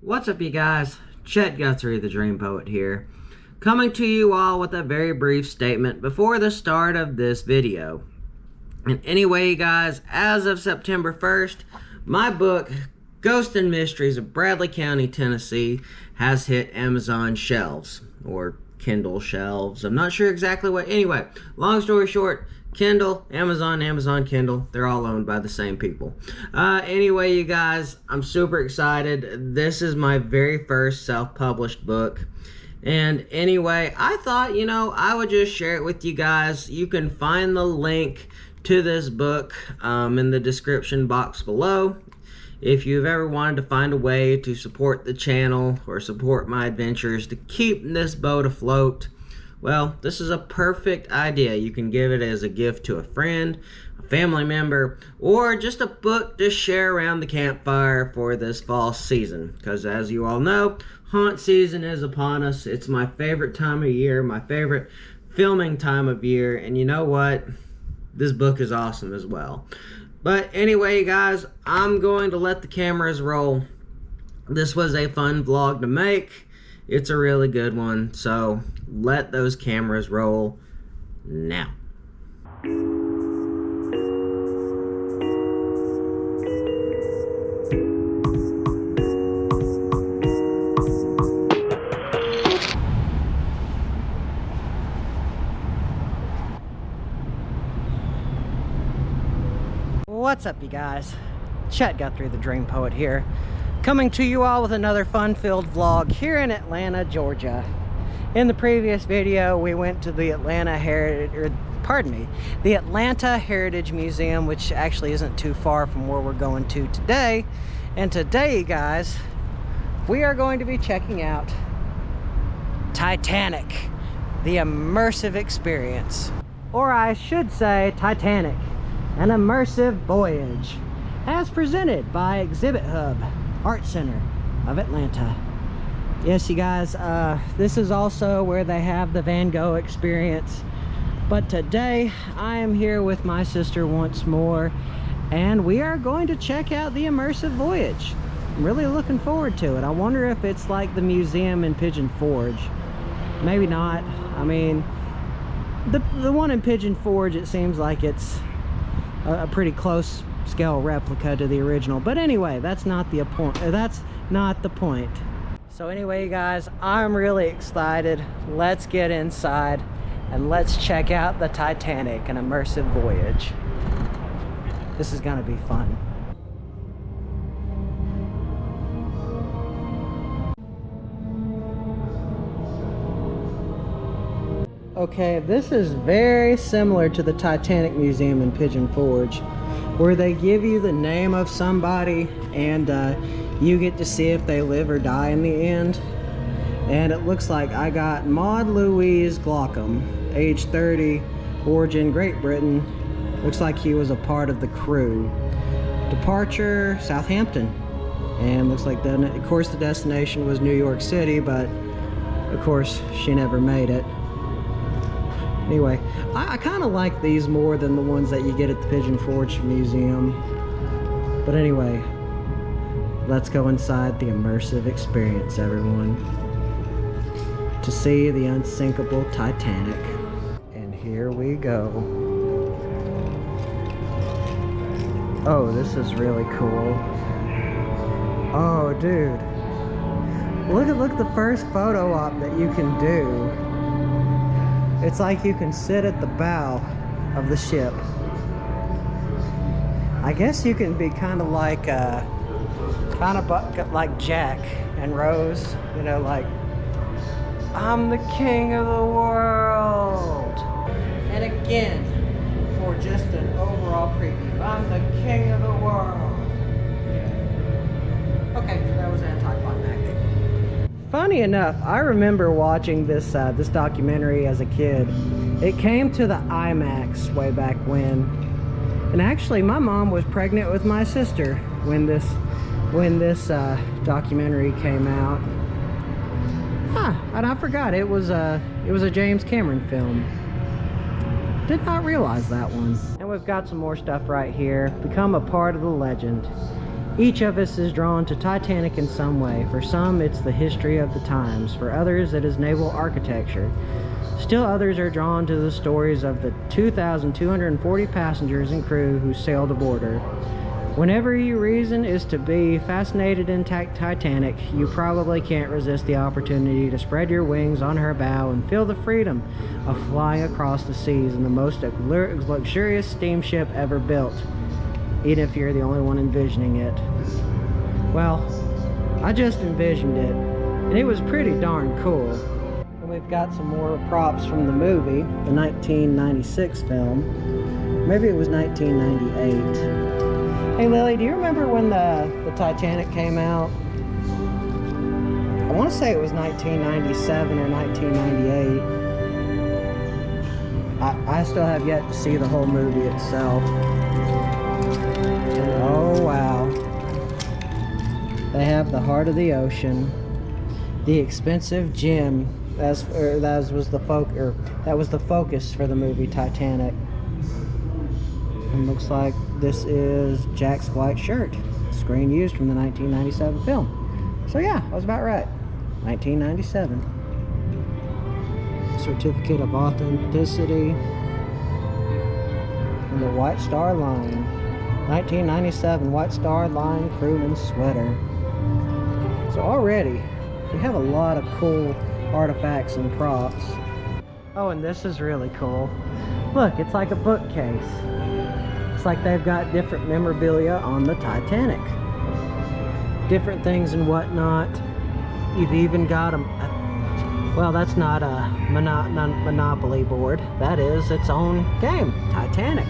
What's up, you guys? Chet-Guthrie, the Dream Poet here, coming to you all with a very brief statement before the start of this video. And anyway, you guys, as of September 1st, my book, Ghosts and Mysteries of Bradley County, Tennessee, has hit Amazon shelves, or Kindle shelves. I'm not sure exactly what. Anyway, long story short, Kindle, Amazon, Kindle, they're all owned by the same people. Anyway, you guys, I'm super excited. This is my very first self-published book. And anyway, I thought, I would just share it with you guys. You can find the link to this book in the description box below. If you've ever wanted to find a way to support the channel or support my adventures to keep this boat afloat, well, this is a perfect idea. You can give it as a gift to a friend, a family member, or just a book to share around the campfire for this fall season. Because as you all know, haunt season is upon us. It's my favorite time of year, my favorite filming time of year, and you know what? This book is awesome as well. But anyway, guys, I'm going to let the cameras roll. This was a fun vlog to make. It's a really good one, so let those cameras roll now. What's up, you guys? Chet-Guthrie, the Dream Poet here, coming to you all with another fun-filled vlog here in Atlanta, Georgia. In the previous video, we went to the Atlanta Heritage Museum, which actually isn't too far from where we're going to today. And today, guys, we are going to be checking out Titanic, the immersive experience. Or I should say Titanic, an immersive voyage, as presented by Exhibit Hub Art Center of Atlanta. Yes, you guys, this is also where they have the Van Gogh experience. But today I am here with my sister once more, and we are going to check out the Immersive Voyage. I'm really looking forward to it. I wonder if it's like the museum in Pigeon Forge. Maybe not. I mean, the one in Pigeon Forge, it seems like it's a pretty close scale replica to the original, but anyway, that's not the point. So anyway, you guys, I'm really excited. Let's get inside and let's check out the Titanic, an immersive voyage. This is gonna be fun. Okay, this is very similar to the Titanic Museum in Pigeon Forge, where they give you the name of somebody and you get to see if they live or die in the end. And it looks like I got Maud Louise Glockham, age 30, origin Great Britain. Looks like he was a part of the crew. Departure Southampton, and looks like of course the destination was New York City, but of course she never made it. Anyway, I kind of like these more than the ones that you get at the Pigeon Forge Museum. But anyway, let's go inside the immersive experience, everyone, to see the unsinkable Titanic. And here we go. Oh, this is really cool. Oh, dude. Look at the first photo op that you can do. It's like you can sit at the bow of the ship. I guess you can be kind of like Jack and Rose, like, I'm the king of the world. And again, for just an overall preview, I'm the king of the world. Okay, that was anticlimactic. Funny enough, I remember watching this documentary as a kid. It came to the IMAX way back when, and actually my mom was pregnant with my sister when this documentary came out. And I forgot it was a James Cameron film. Did not realize that one. And we've got some more stuff right here. Become a part of the legend. Each of us is drawn to Titanic in some way. For some, it's the history of the times. For others, it is naval architecture. Still others are drawn to the stories of the 2,240 passengers and crew who sailed aboard her. Whenever your reason is to be fascinated in Titanic, you probably can't resist the opportunity to spread your wings on her bow and feel the freedom of flying across the seas in the most luxurious steamship ever built, even if you're the only one envisioning it. Well, I just envisioned it, and it was pretty darn cool. And we've got some more props from the movie, the 1996 film. Maybe it was 1998. Hey Lily, do you remember when the Titanic came out? I want to say it was 1997 or 1998. I still have yet to see the whole movie itself. Oh wow. They have the heart of the ocean, the expensive gem, that was the focus for the movie Titanic. And looks like this is Jack's white shirt, screen used from the 1997 film. So yeah, I was about right. 1997. Certificate of authenticity. And the White Star Line. 1997 White Star Line crewman sweater. So already, we have a lot of cool artifacts and props. Oh, and this is really cool. Look, it's like a bookcase. It's like they've got different memorabilia on the Titanic. Different things and whatnot. You've even got a well, that's not a Monopoly board. That is its own game, Titanic.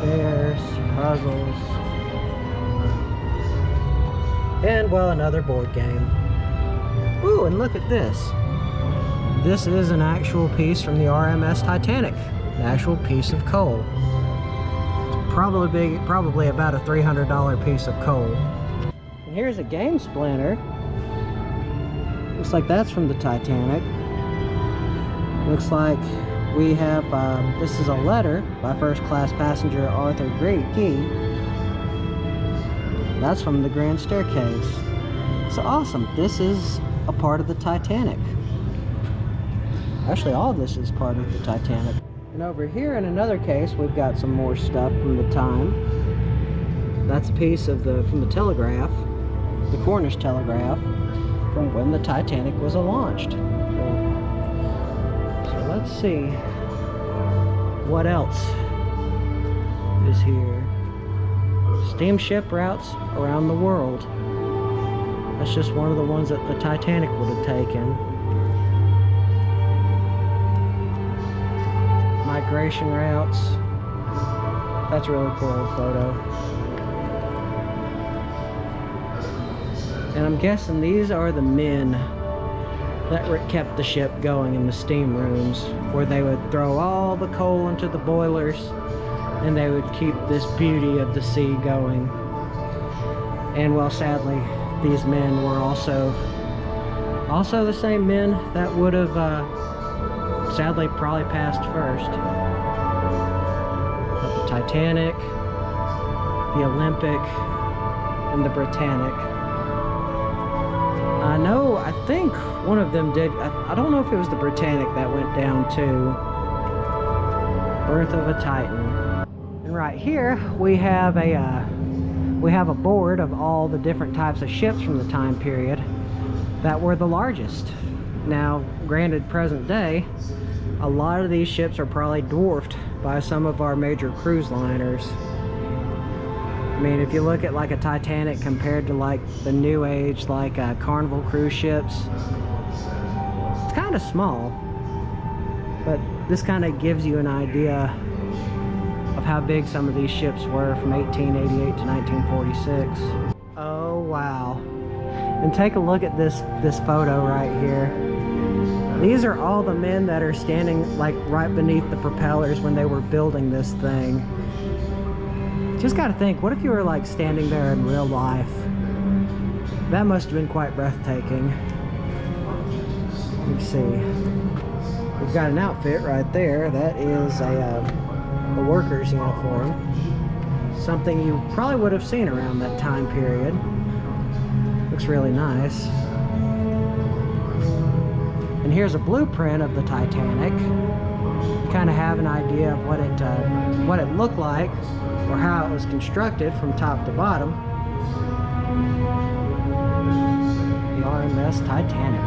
Bears, puzzles. And, well, another board game. Ooh, and look at this. This is an actual piece from the RMS Titanic. An actual piece of coal. It's probably about a $300 piece of coal. And here's a game splinter. Looks like that's from the Titanic. Looks like we have, this is a letter by first class passenger Arthur Key. That's from the Grand Staircase. So awesome. This is a part of the Titanic. Actually, all this is part of the Titanic. And over here in another case, we've got some more stuff from the time. That's a piece of from the Telegraph, the Cornish Telegraph, from when the Titanic was launched. So let's see what else is here. Steamship routes around the world. That's just one of the ones that the Titanic would have taken. Migration routes. That's a really cool photo. And I'm guessing these are the men that kept the ship going in the steam rooms, where they would throw all the coal into the boilers and they would keep this beauty of the sea going. And well, sadly, these men were also the same men that would have sadly probably passed first. The Titanic, the Olympic, and the Britannic. I think one of them did. I don't know if it was the Britannic that went down too. Birth of a Titan. And right here we have a board of all the different types of ships from the time period that were the largest. Now, granted, present day, a lot of these ships are probably dwarfed by some of our major cruise liners. I mean, if you look at like a Titanic compared to like the new age, like Carnival cruise ships, it's kind of small, but this kind of gives you an idea of how big some of these ships were from 1888 to 1946. Oh wow. And take a look at this photo right here. These are all the men that are standing like right beneath the propellers when they were building this thing. Just gotta think, what if you were like standing there in real life? That must have been quite breathtaking. Let's see. We've got an outfit right there. That is a worker's uniform. something you probably would have seen around that time period. Looks really nice. And here's a blueprint of the Titanic. You kind of have an idea of what it looked like, or how it was constructed from top to bottom. The RMS Titanic.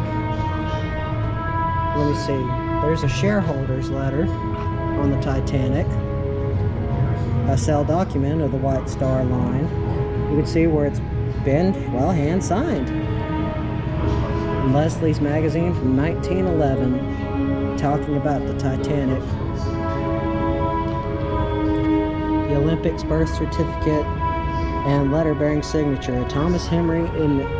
Let me see. There's a shareholder's letter on the Titanic. A sell document of the White Star Line. You can see where it's been, well, hand signed. In Leslie's magazine from 1911, talking about the Titanic. The Olympics birth certificate and letter bearing signature, Thomas Henry in May.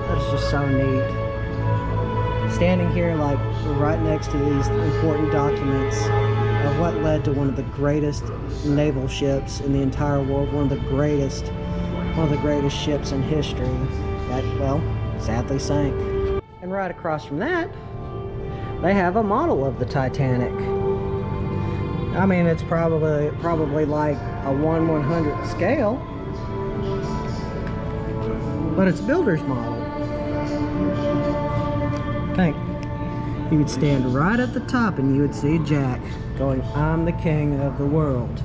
That's just so neat. Standing here like right next to these important documents of what led to one of the greatest naval ships in the entire world, one of the greatest ships in history that, well, sadly sank. And right across from that, they have a model of the Titanic. I mean, it's probably like a 1/100th scale, but it's builder's model. Think. You would stand right at the top and you would see Jack going, "I'm the king of the world."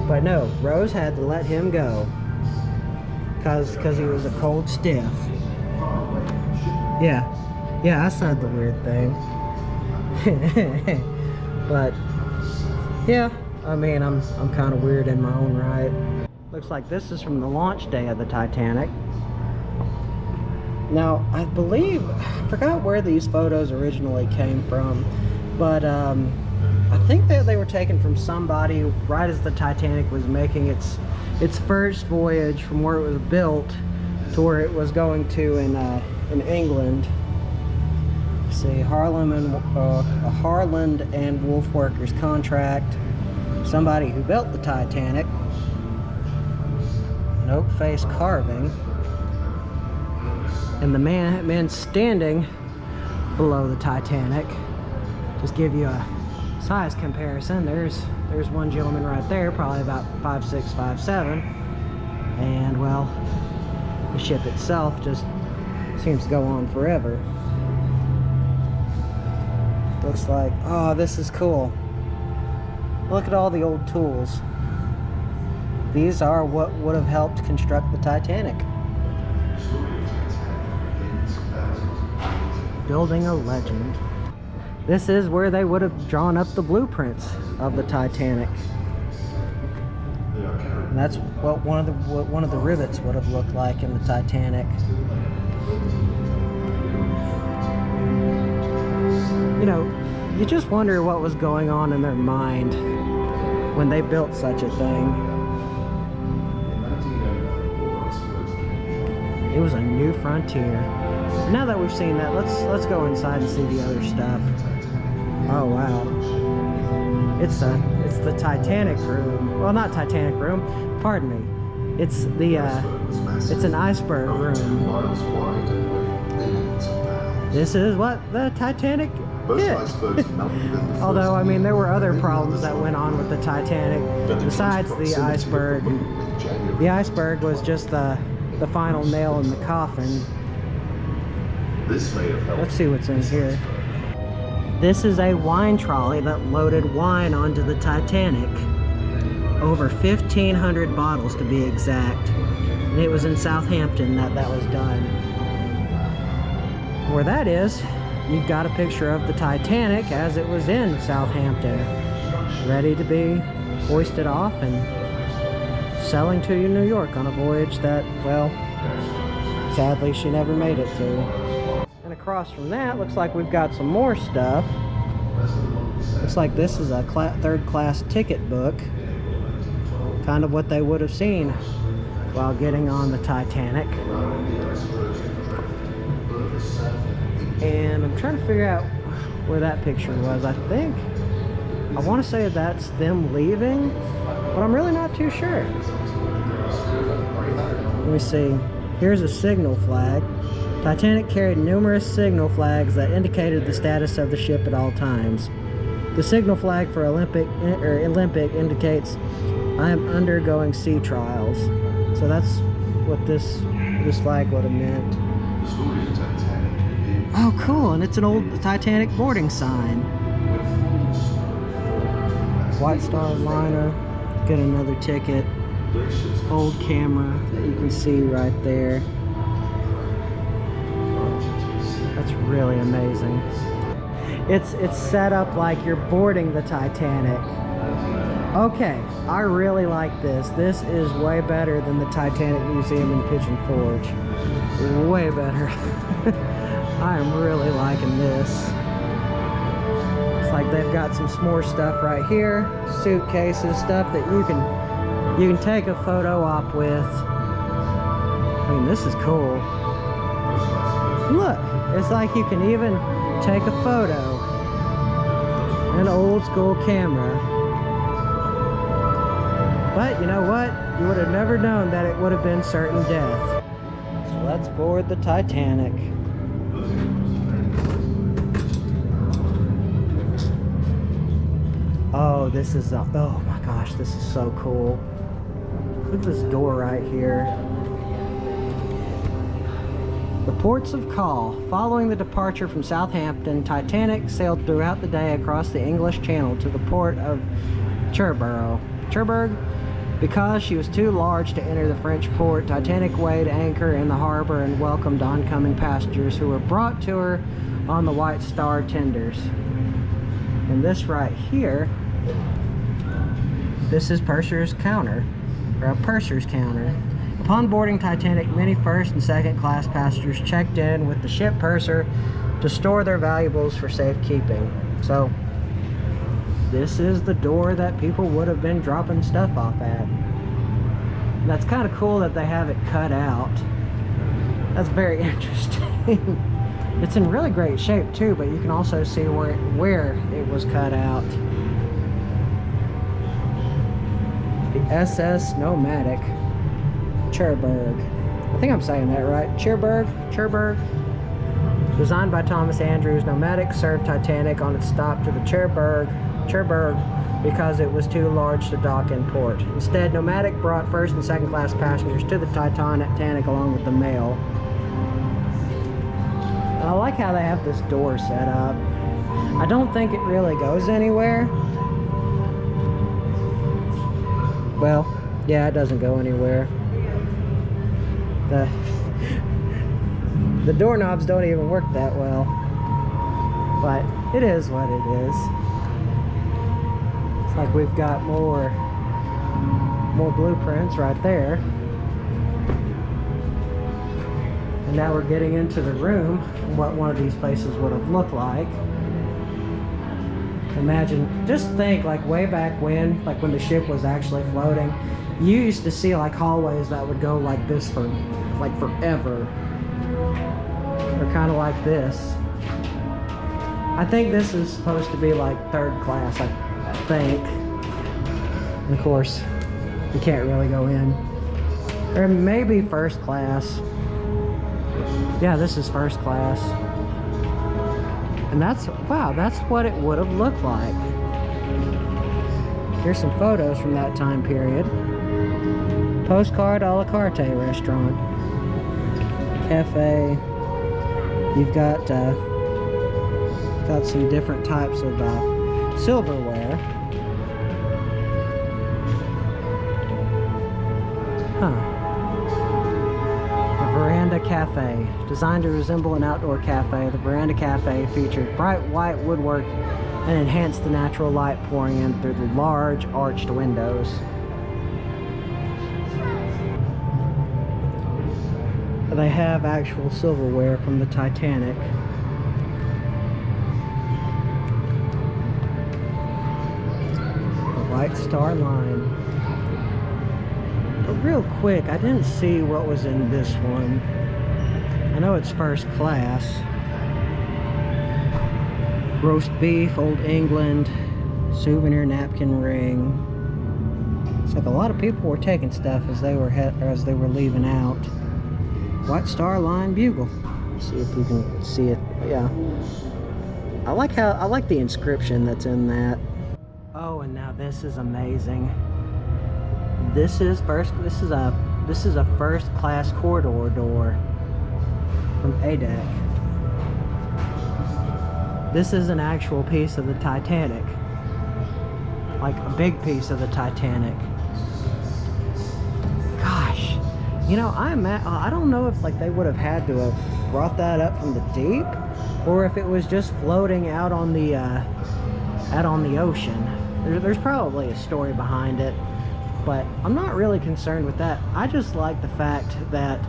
But no, Rose had to let him go because he was a cold stiff. Yeah, I said the weird thing. But yeah, I mean, I'm kind of weird in my own right. Looks like this is from the launch day of the Titanic. Now, I forgot where these photos originally came from, but I think that they were taken from somebody right as the Titanic was making its first voyage from where it was built to where it was going to in England. See, Harland and Wolff Workers contract. Somebody who built the Titanic. An oak face carving. And the man standing below the Titanic. Just give you a size comparison. There's one gentleman right there, probably about 5'6", 5'7", and well, the ship itself just seems to go on forever. Looks like, oh, this is cool. Look at all the old tools. These are what would have helped construct the Titanic. Building a legend. This is where they would have drawn up the blueprints of the Titanic. And that's what one of the rivets would have looked like in the Titanic. You know, you just wonder what was going on in their mind when they built such a thing. It was a new frontier. Now that we've seen that, let's go inside and see the other stuff. Oh wow. It's the Titanic room. Well, not Titanic room, pardon me. It's an iceberg room. This is what the Titanic did. Although, I mean, there were other problems that went on with the Titanic besides the iceberg. The iceberg was just the final nail in the coffin. Let's see what's in here. This is a wine trolley that loaded wine onto the Titanic. Over 1,500 bottles to be exact. And it was in Southampton that was done. Where that is, you've got a picture of the Titanic as it was in Southampton. Ready to be hoisted off and sailing to New York on a voyage that, well, sadly she never made it to. And across from that, looks like we've got some more stuff. Looks like this is a third-class ticket book. Kind of what they would have seen while getting on the Titanic. And I'm trying to figure out where that picture was. I want to say that's them leaving, but I'm really not too sure. Let me see. Here's a signal flag. Titanic carried numerous signal flags that indicated the status of the ship at all times. The signal flag for Olympic indicates, "I am undergoing sea trials." So that's what this flag would have meant. The story of Titanic. Oh, cool! And it's an old Titanic boarding sign. White Star Liner. Get another ticket. Old camera that you can see right there. That's really amazing. It's set up like you're boarding the Titanic. Okay, I really like this. This is way better than the Titanic Museum in Pigeon Forge. Way better. I am really liking this. It's like they've got some more stuff right here. Suitcases, stuff that you can take a photo op with. I mean, this is cool. Look, it's like you can even take a photo. An old school camera. But you know what? You would have never known that it would have been certain death. So let's board the Titanic. Oh, this is oh my gosh, this is so cool. Look at this door right here. The ports of call. Following the departure from Southampton, Titanic sailed throughout the day across the English Channel to the port of Cherbourg. Because she was too large to enter the French port, Titanic weighed anchor in the harbor and welcomed oncoming passengers who were brought to her on the White Star tenders. And this right here, this is Purser's counter, or a Purser's counter. Upon boarding Titanic, many first and second class passengers checked in with the ship purser to store their valuables for safekeeping. So this is the door that people would have been dropping stuff off at. And that's kind of cool that they have it cut out. That's very interesting. It's in really great shape too, but you can also see where it was cut out. The SS Nomadic. Cherbourg. I think I'm saying that right. Cherbourg. Designed by Thomas Andrews, Nomadic served Titanic on its stop to the Cherbourg because it was too large to dock in port. Instead, Nomadic brought first and second class passengers to the Titanic along with the mail. And I like how they have this door set up. I don't think it really goes anywhere. Well, yeah, it doesn't go anywhere. The doorknobs don't even work that well, but it is what it is. It's like we've got more blueprints right there, and now we're getting into the room and what one of these places would have looked like. Imagine, just think like way back when, like when the ship was actually floating, you used to see like hallways that would go like this for like forever. Or kind of like this. I think this is supposed to be like third class, I think. And of course, you can't really go in. Or maybe first class. Yeah, this is first class. And that's, wow, that's what it would have looked like. Here's some photos from that time period. Postcard a la carte restaurant. Cafe. You've got some different types of silverware. The Veranda Cafe. Designed to resemble an outdoor cafe, the Veranda Cafe featured bright white woodwork and enhanced the natural light pouring in through the large arched windows. They have actual silverware from the Titanic. The White Star Line. But real quick, I didn't see what was in this one. I know it's first class. Roast beef, Old England, souvenir napkin ring. It's like a lot of people were taking stuff as they were leaving out. White Star Line bugle. See if we can see it. Yeah. I like the inscription that's in that. Oh, and now this is amazing. This is a first class corridor door from A deck. This is an actual piece of the Titanic. Like a big piece of the Titanic. Gosh, you know, I don't know if like they would have had to have brought that up from the deep, or if it was just floating out on the ocean. There's probably a story behind it, but I'm not really concerned with that. I just like the fact that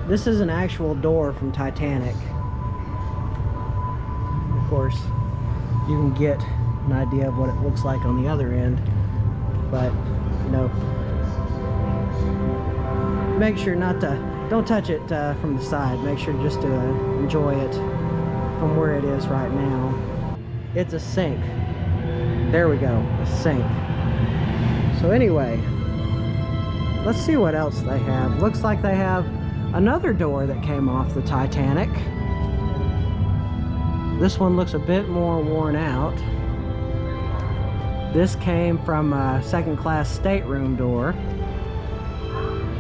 this is an actual door from Titanic. Of course, you can get an idea of what it looks like on the other end, but you know, make sure don't touch it from the side. Make sure just to enjoy it from where it is right now. It's a sink. There we go, a sink. So anyway, let's see what else they have. Looks like they have another door that came off the Titanic. This one looks a bit more worn out. This came from a second-class stateroom door.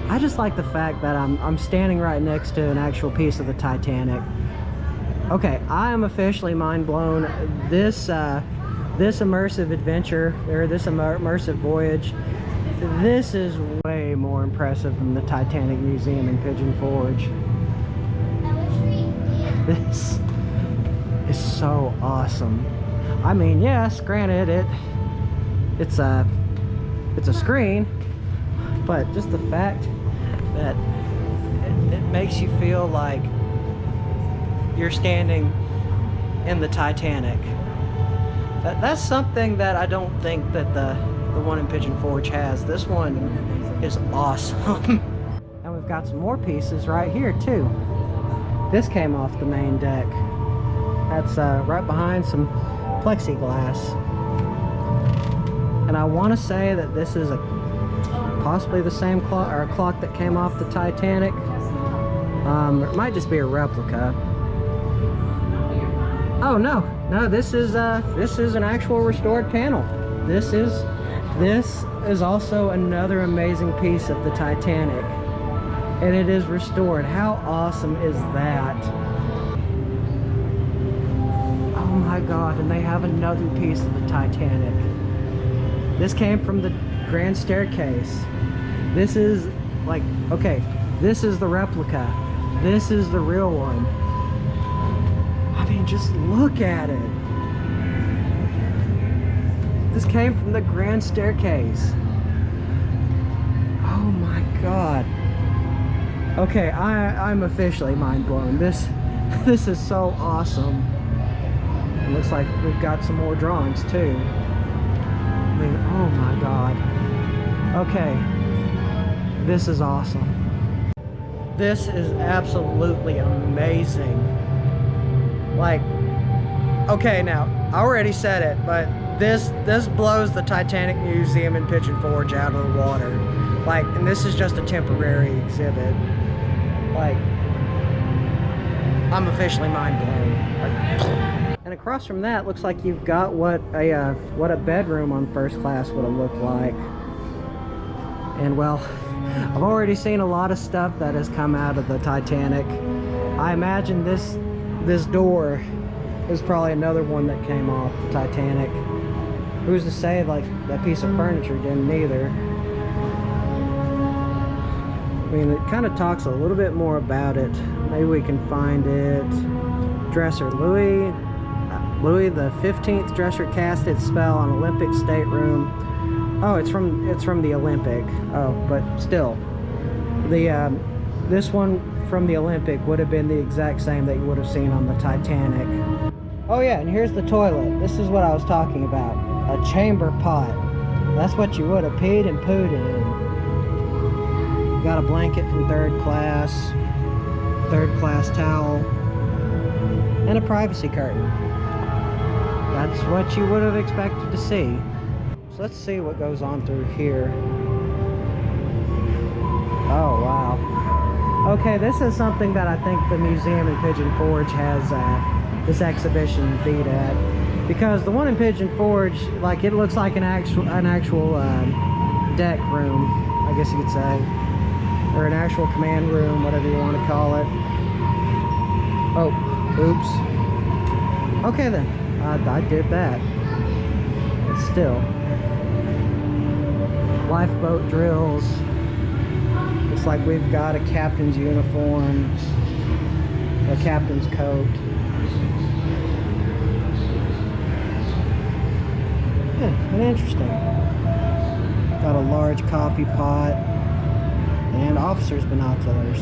I just like the fact that I'm standing right next to an actual piece of the Titanic. Okay, I am officially mind blown. This immersive adventure, or this immersive voyage, this is way more impressive than the Titanic Museum in Pigeon Forge. This is so awesome. I mean, yes, granted, it's a screen, but just the fact that it makes you feel like you're standing in the Titanic. That's something that I don't think that the one in Pigeon Forge has. This one is awesome. And we've got some more pieces right here too. This came off the main deck. That's right behind some plexiglass. And I want to say that this is possibly the same clock that came off the Titanic. It might just be a replica. Oh no, this is an actual restored panel. This is also another amazing piece of the Titanic, and it is restored. How awesome is that? Oh my God, and they have another piece of the Titanic. This came from the grand staircase. This is like, okay, this is the replica. This is the real one. I mean, just look at it. This came from the grand staircase. Oh my God. Okay, I'm officially mind blown. This is so awesome. It looks like we've got some more drawings too. I mean, oh my God. Okay, this is awesome. This is absolutely amazing. Like, okay, now I already said it, but this blows the Titanic Museum in Pigeon Forge out of the water. Like, and this is just a temporary exhibit. Like, I'm officially mind blown. And across from that, looks like you've got what a bedroom on first class would have looked like. And well, I've already seen a lot of stuff that has come out of the Titanic. I imagine this door is probably another one that came off the Titanic. Who's to say like that piece of furniture didn't either? I mean, it kind of talks a little bit more about it. Maybe we can find it. Dresser. Louis the 15th dresser cast its spell on Olympic stateroom. Oh, it's from the Olympic. Oh, but still, this one from the Olympic would have been the exact same that you would have seen on the Titanic. Oh yeah, and here's the toilet. This is what I was talking about. A chamber pot. That's what you would have peed and pooed in. Got a blanket from third class towel, and a privacy curtain. That's what you would have expected to see. So let's see what goes on through here. Oh wow. Okay, this is something that I think the museum in Pigeon Forge has this exhibition beat at, because the one in Pigeon Forge, like, it looks like an actual deck room, I guess you could say, or an actual command room, whatever you want to call it. Oh, oops. Okay then, I did that. But still, lifeboat drills. Looks like we've got a captain's uniform, a captain's coat. Yeah, and interesting. Got a large coffee pot and officer's binoculars.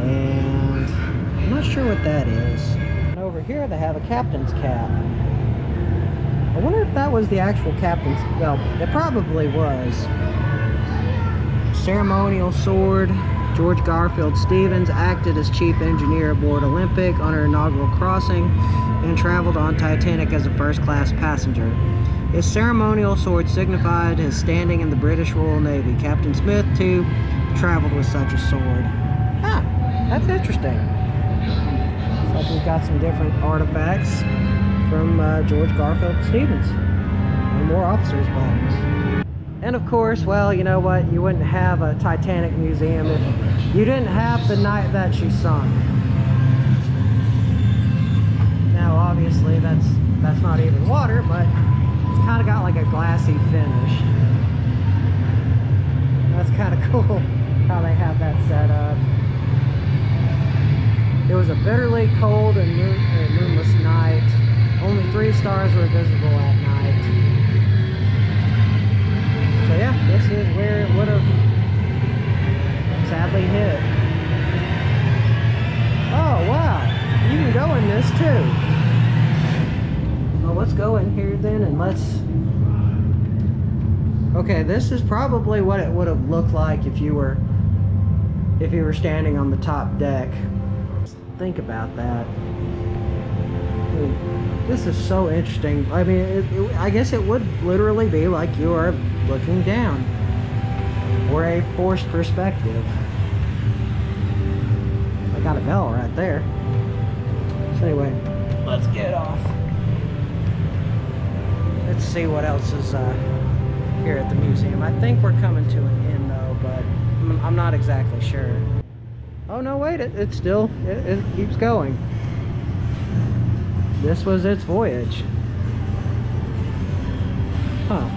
And I'm not sure what that is. And over here they have a captain's cap. I wonder if that was the actual captain's, well, it probably was. Ceremonial sword. George Garfield Stevens acted as chief engineer aboard Olympic on her inaugural crossing and traveled on Titanic as a first-class passenger. His ceremonial sword signified his standing in the British Royal Navy. Captain Smith, too, traveled with such a sword. Ah, that's interesting. Looks like we've got some different artifacts from George Garfield Stevens. And more officers' buttons. And of course, well, you know what? You wouldn't have a Titanic museum if you didn't have the night that she sunk. Now, obviously, that's not even water, but it's kind of got like a glassy finish. That's kind of cool how they have that set up. It was a bitterly cold and moonless night. Only 3 stars were visible at night. So yeah, this is where it would have sadly hit. Oh wow, you can go in this too. Well, let's go in here then and let's... Okay, this is probably what it would have looked like if you were standing on the top deck. Think about that. This is so interesting. I mean, I guess it would literally be like you are looking down, or a forced perspective. I got a bell right there. So anyway, let's get off. Let's see what else is here at the museum. I think we're coming to an end though, but I'm not exactly sure. Oh no, wait, it still keeps going. This was its voyage. Huh.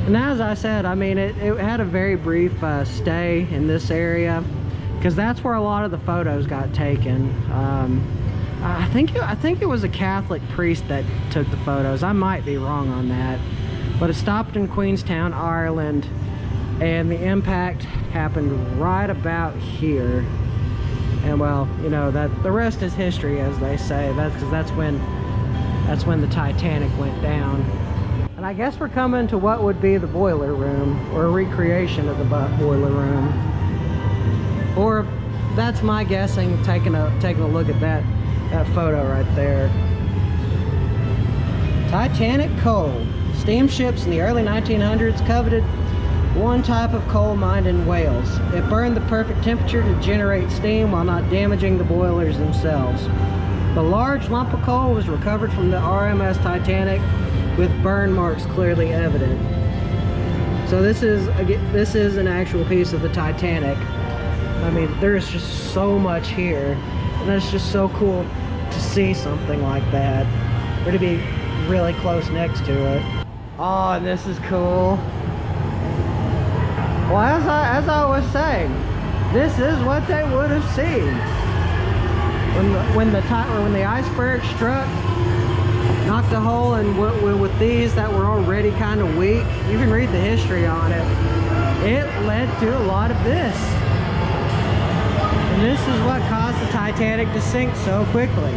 And as I said, I mean, it had a very brief stay in this area, because that's where a lot of the photos got taken. I think it was a Catholic priest that took the photos. I might be wrong on that. But it stopped in Queenstown, Ireland, and the impact happened right about here. And well, you know, that the rest is history, as they say. That's when the Titanic went down. And I guess we're coming to what would be the boiler room, or a recreation of the boiler room. Or that's my guessing, taking a look at that photo right there. Titanic coal. Steamships in the early 1900s coveted one type of coal mined in Wales. It burned the perfect temperature to generate steam while not damaging the boilers themselves. The large lump of coal was recovered from the RMS Titanic with burn marks clearly evident. So this is an actual piece of the Titanic. I mean, there's just so much here, and it's just so cool to see something like that, or to be really close next to it. Oh, and this is cool. Well, as I was saying, this is what they would have seen when the iceberg struck, knocked a hole in with these that were already kind of weak. You can read the history on it. It led to a lot of this, and this is what caused the Titanic to sink so quickly.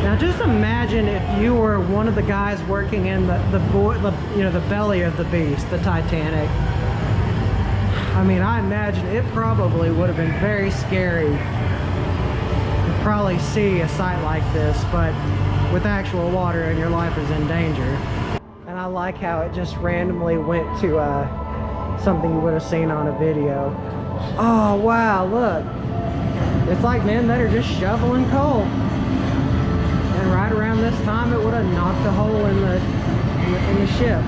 Now just imagine if you were one of the guys working in the belly of the beast, the Titanic. I mean, I imagine it probably would have been very scary to probably see a sight like this, but with actual water and your life is in danger. And I like how it just randomly went to something you would have seen on a video. Oh wow, look. It's like men that are just shoveling coal. And right around this time it would have knocked a hole in the ship.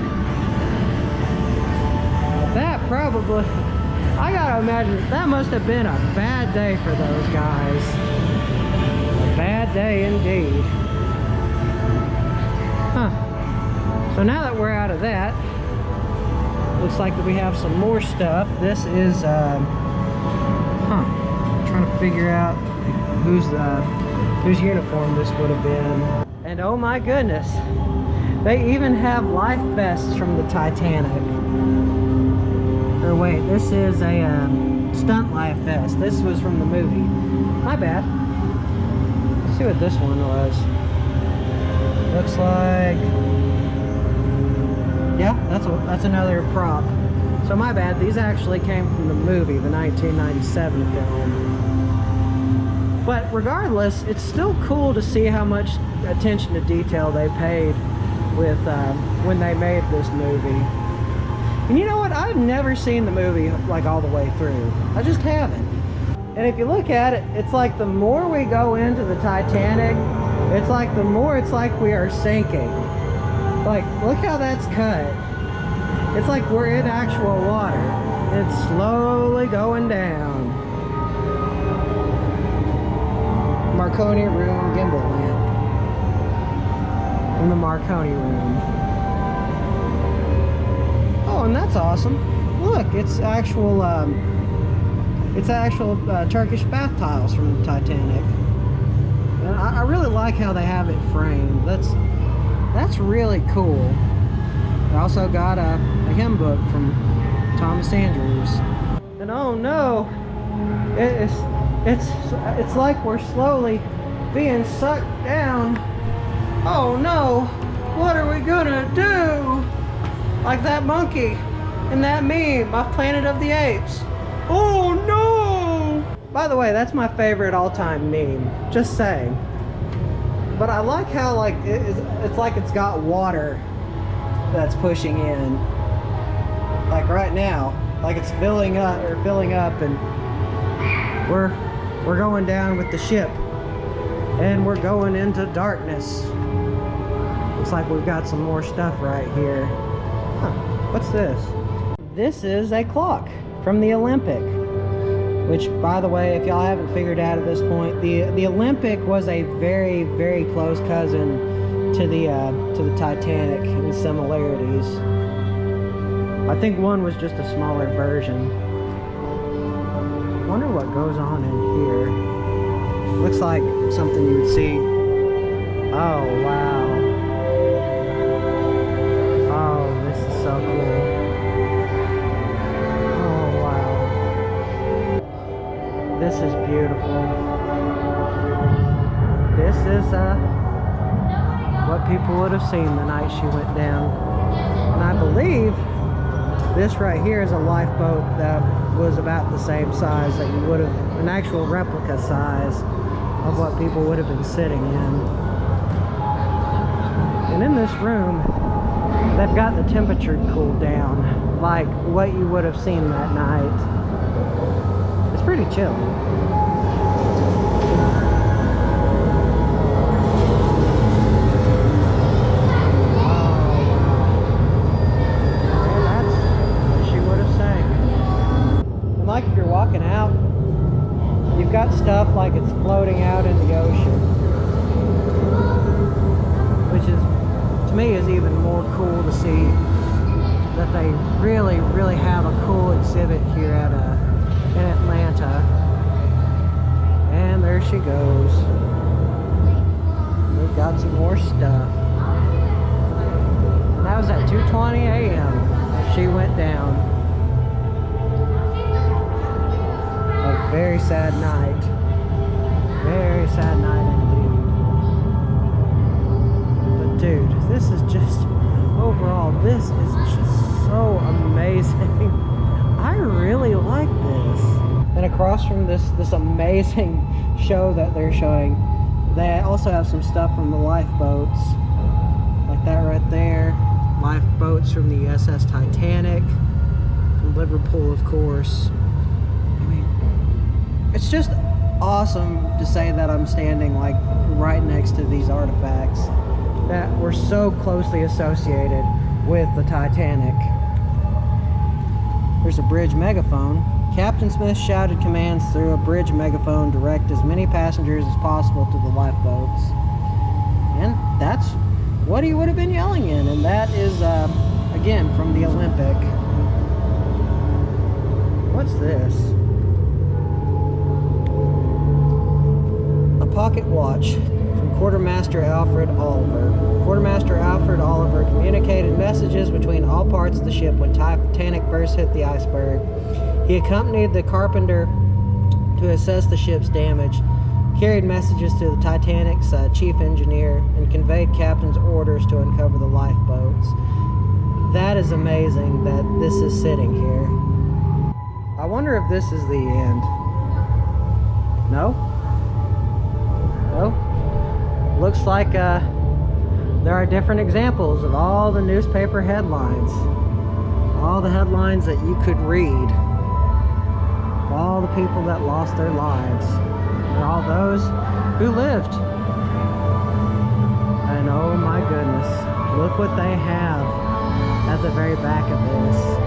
That probably, I gotta imagine, that must have been a bad day for those guys. A bad day indeed. Huh. So now that we're out of that, looks like that we have some more stuff. This is, trying to figure out whose uniform this would have been. And oh my goodness, they even have life vests from the Titanic. Or wait, this is a stunt life vest. This was from the movie. My bad. Let's see what this one was. Looks like, yeah, that's another prop. So my bad. These actually came from the movie, the 1997 film. But regardless, it's still cool to see how much attention to detail they paid with when they made this movie. And you know what? I've never seen the movie like all the way through. I just haven't. And if you look at it, it's like the more we go into the Titanic, it's like the more it's like we are sinking. Like, look how that's cut. It's like we're in actual water. It's slowly going down. Marconi room gimbal lamp. In the Marconi room. Oh, and that's awesome. Look, it's actual Turkish bath tiles from the Titanic. And I really like how they have it framed. That's really cool. I also got a hymn book from Thomas Andrews. And oh no, it's like we're slowly being sucked down. Oh no, what are we gonna do? Like that monkey in that meme of Planet of the Apes. Oh no! By the way, that's my favorite all-time meme. Just saying. But I like how like it's like it's got water that's pushing in. Like right now, like it's filling up, and we're going down with the ship, and we're going into darkness. Looks like we've got some more stuff right here. Huh, what's this? This is a clock from the Olympic, which, by the way, if y'all haven't figured out at this point, the Olympic was a very, very close cousin to the Titanic in similarities. I think one was just a smaller version. I wonder what goes on in here. Looks like something you would see. Oh wow. Oh, this is so cool. Oh wow. This is beautiful. This is what people would have seen the night she went down. And I believe this right here is a lifeboat that was about the same size that you would have, an actual replica size of what people would have been sitting in. And in this room, they've got the temperature cooled down, like what you would have seen that night. It's pretty chill. Like if you're walking out, you've got stuff like it's floating out in the ocean, which is, to me, is even more cool to see that they really, really have a cool exhibit here at in Atlanta. And there she goes. We've got some more stuff. And that was at 2:20 a.m. she went down. A very sad night. Very sad night indeed. But dude, this is just, overall, this is just so amazing. I really like this. And across from this amazing show that they're showing, they also have some stuff from the lifeboats. Like that right there. Lifeboats from the SS Titanic. From Liverpool, of course. I mean, it's just awesome to say that I'm standing like right next to these artifacts that were so closely associated with the Titanic. There's a bridge megaphone. Captain Smith shouted commands through a bridge megaphone: direct as many passengers as possible to the lifeboats. And that's what he would have been yelling in, and that is again from the Olympic. What's this? A pocket watch from Quartermaster Alfred Oliver. Quartermaster Alfred Oliver communicated messages between all parts of the ship when Titanic first hit the iceberg. He accompanied the carpenter to assess the ship's damage, carried messages to the Titanic's chief engineer, and conveyed captain's orders to uncover the lifeboats. That is amazing that this is sitting here. I wonder if this is the end. No? No? Looks like there are different examples of all the newspaper headlines. All the headlines that you could read. All the people that lost their lives. And all those who lived. And oh my goodness, look what they have at the very back of this.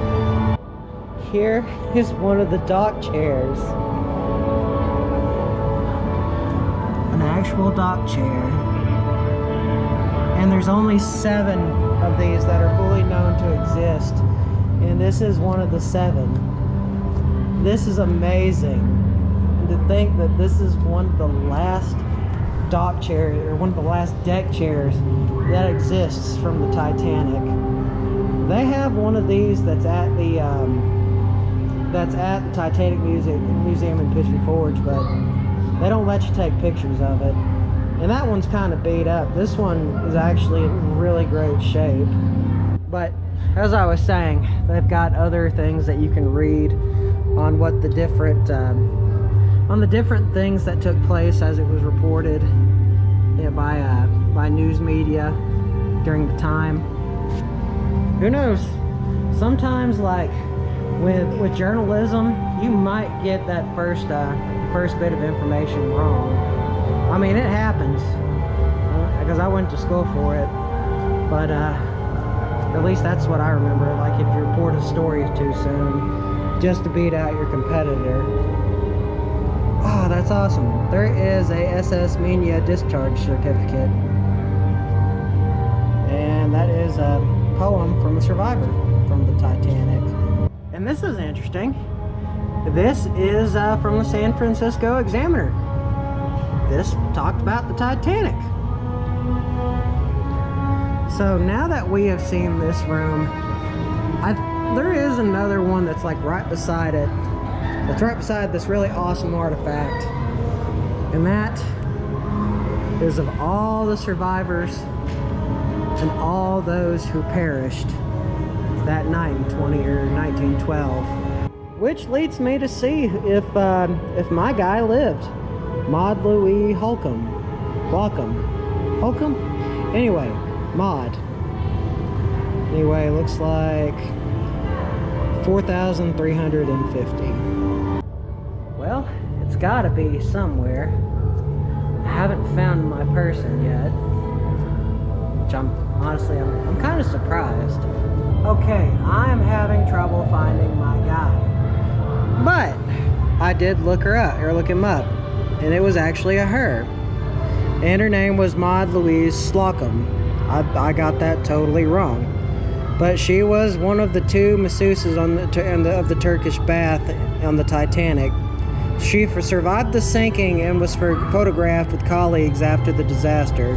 Here is one of the dock chairs. An actual dock chair. And there's only 7 of these that are fully known to exist. And this is one of the 7. This is amazing. And to think that this is one of the last dock chairs, or one of the last deck chairs that exists from the Titanic. They have one of these that's at the Titanic Museum in Pigeon Forge, but they don't let you take pictures of it. And that one's kind of beat up. This one is actually in really great shape. But as I was saying, they've got other things that you can read on what the different things that took place as it was reported by news media during the time. Who knows? Sometimes, like with journalism, you might get that first bit of information wrong. I mean, it happens because I went to school for it, but at least that's what I remember. Like, if you report a story too soon, just to beat out your competitor. Oh, that's awesome. There is a SS Minya discharge certificate, and that is a poem from a survivor from the Titanic. And this is interesting. This is from the San Francisco Examiner. This talked about the Titanic. So now that we have seen this room, there is another one that's like right beside it. That's right beside this really awesome artifact. And that is of all the survivors and all those who perished that night in 1912. Which leads me to see if my guy lived. Maud Louis Holcomb. Anyway, Maud. Anyway, looks like 4,350. Well, it's gotta be somewhere. I haven't found my person yet. Which I'm kind of surprised. Okay, I'm having trouble finding my guy. But I did look him up. And it was actually a her. And her name was Maud Louise Slocum. I got that totally wrong. But she was one of the 2 masseuses of the Turkish bath on the Titanic. She survived the sinking and was photographed with colleagues after the disaster.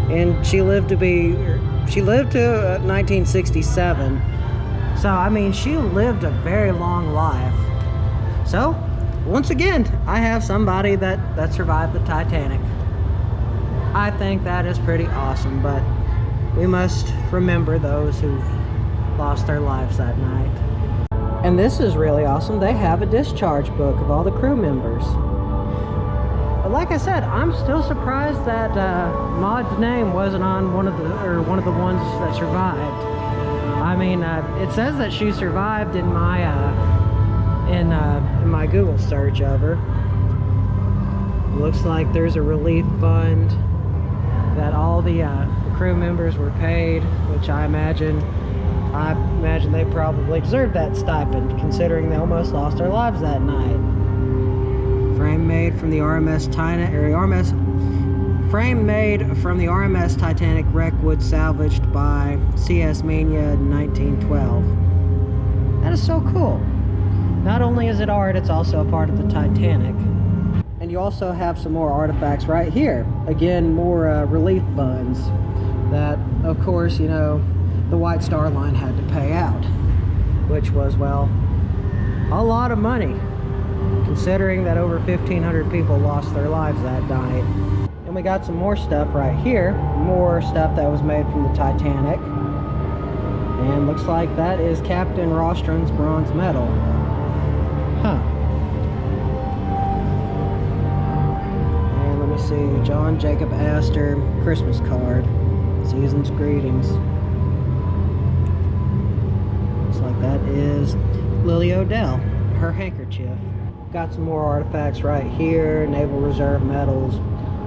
And she lived to 1967. So, I mean, she lived a very long life. So, once again, I have somebody that survived the Titanic. I think that is pretty awesome, but we must remember those who lost their lives that night. And this is really awesome. They have a discharge book of all the crew members. But like I said, I'm still surprised that Maud's name wasn't on one of the ones that survived. I mean, it says that she survived in my Google search of her. Looks like there's a relief fund that all the crew members were paid, which I imagine they probably deserved that stipend, considering they almost lost their lives that night. Frame made from the RMS Titanic wreckwood salvaged by CS Mania in 1912. That is so cool. Not only is it art, it's also a part of the Titanic. And you also have some more artifacts right here. Again, more relief funds that, of course, you know, the White Star Line had to pay out, which was, well, a lot of money, considering that over 1,500 people lost their lives that night. And we got some more stuff right here, more stuff that was made from the Titanic. And looks like that is Captain Rostron's bronze medal. Huh. And let me see, John Jacob Astor Christmas card. Season's greetings. Looks like that is Lily Odell, her handkerchief. Got some more artifacts right here, Naval Reserve medals,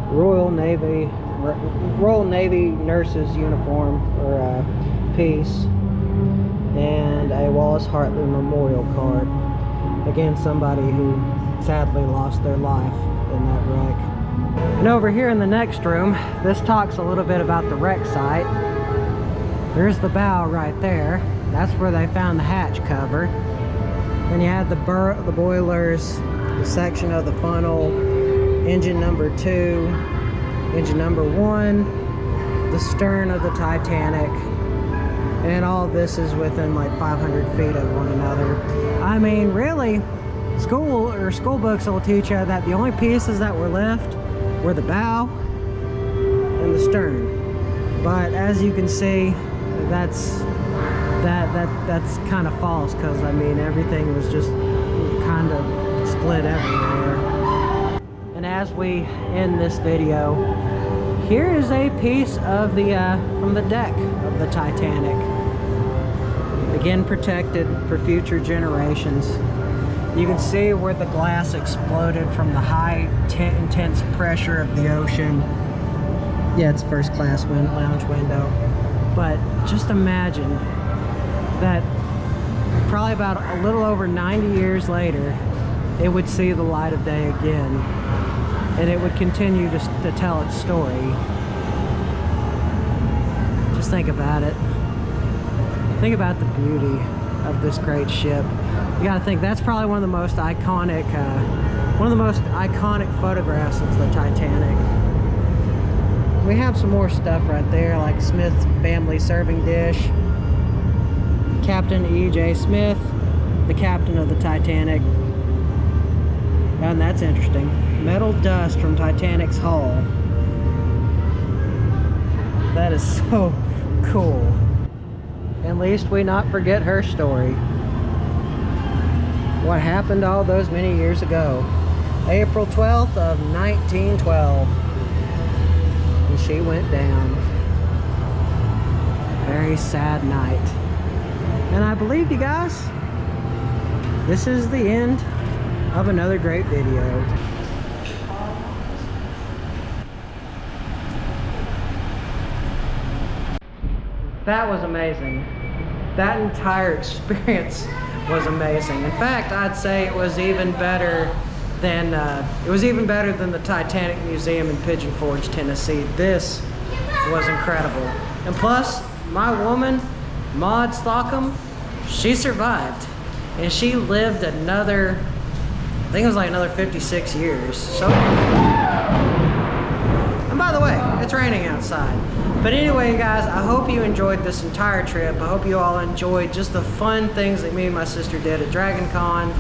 Royal Navy nurse's uniform or piece, and a Wallace Hartley memorial card. Again, somebody who sadly lost their life in that wreck. And over here in the next room, this talks a little bit about the wreck site. There's the bow right there. That's where they found the hatch cover. Then you had the boilers, the section of the funnel, engine number 2, engine number 1, the stern of the Titanic, and all of this is within like 500 feet of one another. I mean, really, school books will teach you that the only pieces that were left were the bow and the stern. But as you can see, that's kind of false, because I mean everything was just kind of split everywhere. And as we end this video, here is a piece of the from the deck of the Titanic, again protected for future generations. You can see where the glass exploded from the high intense pressure of the ocean. Yeah, it's first class lounge window, but just imagine that probably about a little over 90 years later, it would see the light of day again, and it would continue to tell its story. Just think about it. Think about the beauty of this great ship. You gotta think, that's probably one of the most iconic photographs of the Titanic. We have some more stuff right there, like Smith's family serving dish. Captain E.J. Smith, the captain of the Titanic. And that's interesting. Metal dust from Titanic's hull. That is so cool. At least we not forget her story. What happened all those many years ago. April 12th of 1912. And she went down. Very sad night. And I believe, you guys, this is the end of another great video. That was amazing. That entire experience was amazing. In fact, I'd say it was even better than the Titanic Museum in Pigeon Forge, Tennessee. This was incredible. And plus, my woman, Maud Slocum, she survived, and she lived another, I think it was like another 56 years. So, and by the way, it's raining outside. But anyway, guys, I hope you enjoyed this entire trip. I hope you all enjoyed just the fun things that me and my sister did at Dragon Con,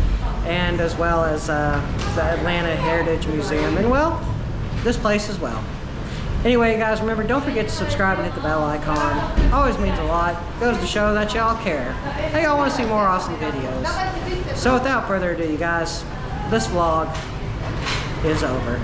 and as well as the Atlanta Heritage Museum, and well, this place as well. Anyway, guys, remember, don't forget to subscribe and hit the bell icon. Always means a lot. Goes to show that y'all care. Hey, y'all want to see more awesome videos. So without further ado, you guys, this vlog is over.